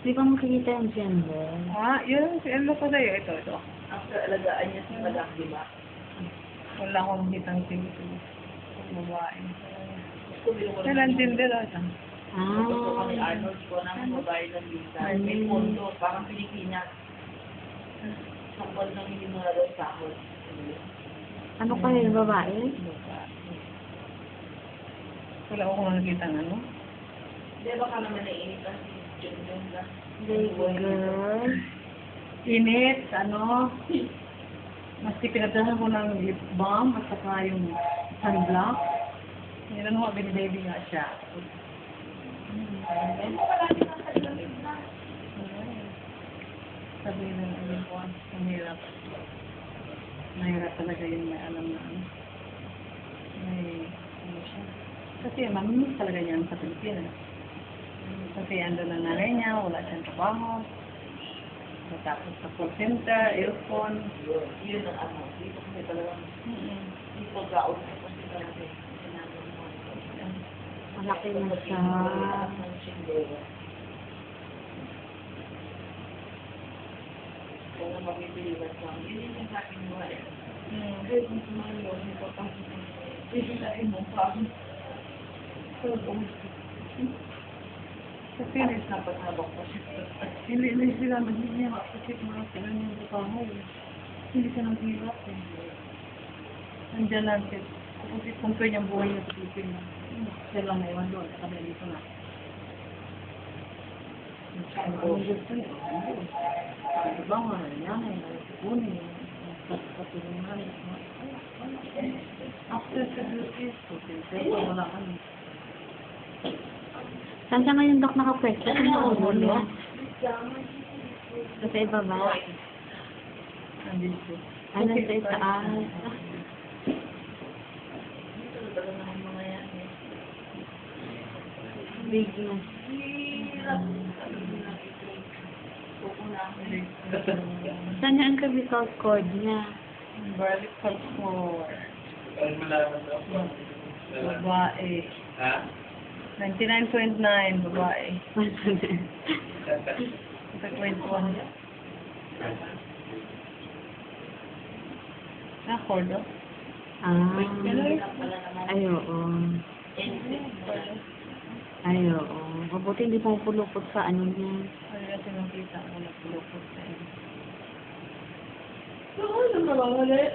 Di ba makikita yung gender? Yun. Ano ko sa'yo? Ito. After alagaan niya si Madam, di ba? Wala akong kitang tingin. Babae. Gusto Kailan din din ata? kami Arnold ko ng babae ng visa. May pondo, parang Pilipinas. Sampal ng hindi mo na daw sahod. Ano kayo yung babae? Wala akong nakikita ng ano. Di ba ka naman naiinitan si Jun na? Baby girl. Init, maski pinagdahan ko ng lip balm at saka yung sunblock. Yan ano, binibaby nga siya. Sabi na namin ko, mahirap. Mahirap talaga yung may alam na ano. May, ano siya. Kasi mamimiss talaga niyan sa Pilipinas. Kasi ando na nanay niya, wala siyang trabaho. Tapos sa call center, earphone. Yun ang ano. Dito kami talagang dito gaon na kasi talaga. Malaki na siya. Kaya mapipiliwan ko. Yun yung sa akin mo eh. Kahit mas mahal yun, hindi ko pa. Pipiliin mo pa. Kasi Napaghabak pa siya. hindi sila maghihiya kasi mga sila yung trabaho. Hindi siya nang hirap eh. Nandiyan lang siya. Kasi compare niyang buhay niya sa Pilipinas. Siya lang naiwan doon. Kami dito na. Ang gusto niya. Diba nga, nanay, kunin. Patulungan. After sa duties, pero wala kami. Saan siya ngayon, Dok, nakapwesto? Saan na ulo niya? Sa ibaba? Nandito. Ano sa itaas? Big na. Saan niya ang cervical cord niya? Balik sa floor. Babae. Ha? 99.9, babae. Sa 21. Kordo? Ay, oo. Ay, oo. Mabuti hindi pumupulupot sa ano niya. Ano kasi nakita ko na pulupot sa iyo. Ano na lang ulit?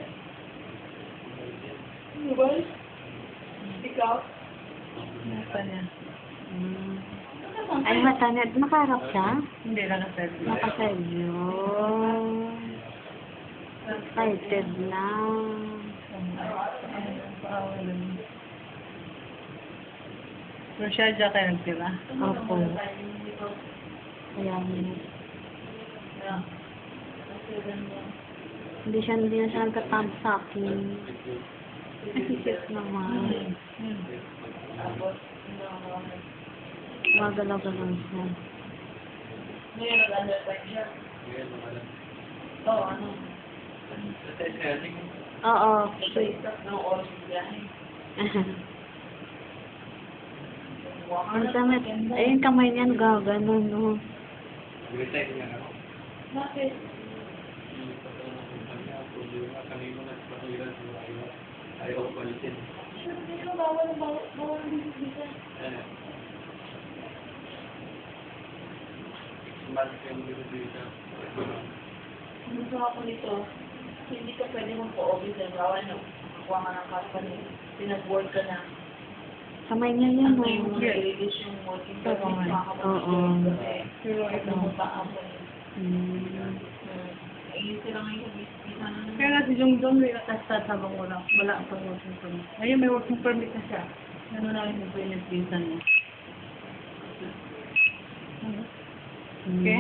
Ano ba? Ikaw? Nasa niya? Ay, mata niya. Nakaharap siya? Hindi lang nasa niya. Nakasadyo. Excited na. Pero siya dyan kayo nagtira? Opo. Kaya hindi na siya nagkatab sa akin. Cute naman. Magalaw-galaw siya. Ngayon nag-understand siya. Oo, ano? Oo. Sa isap ng oras yung biyahe. Ang damit. Ay, yung kamay niya gaganon, no? Bakit? Ayaw ko palitin. Hindi ko bawal bisa. Smart yung bisa. Gusto ako nito, hindi ka pwede magpa-office ng bawal na makuha ka ng company. Pinag-work ka na. Kamay niya yan, Ano no? yung release yung working permit, Oo. Pero ito mo pa ako. Ayun sila ngayon, bisa na naman. kaya nga si Jongdong may nakastart habang wala ang working permit. Ngayon may working permit na siya. Ano na yung pinag-visa niya. Okay?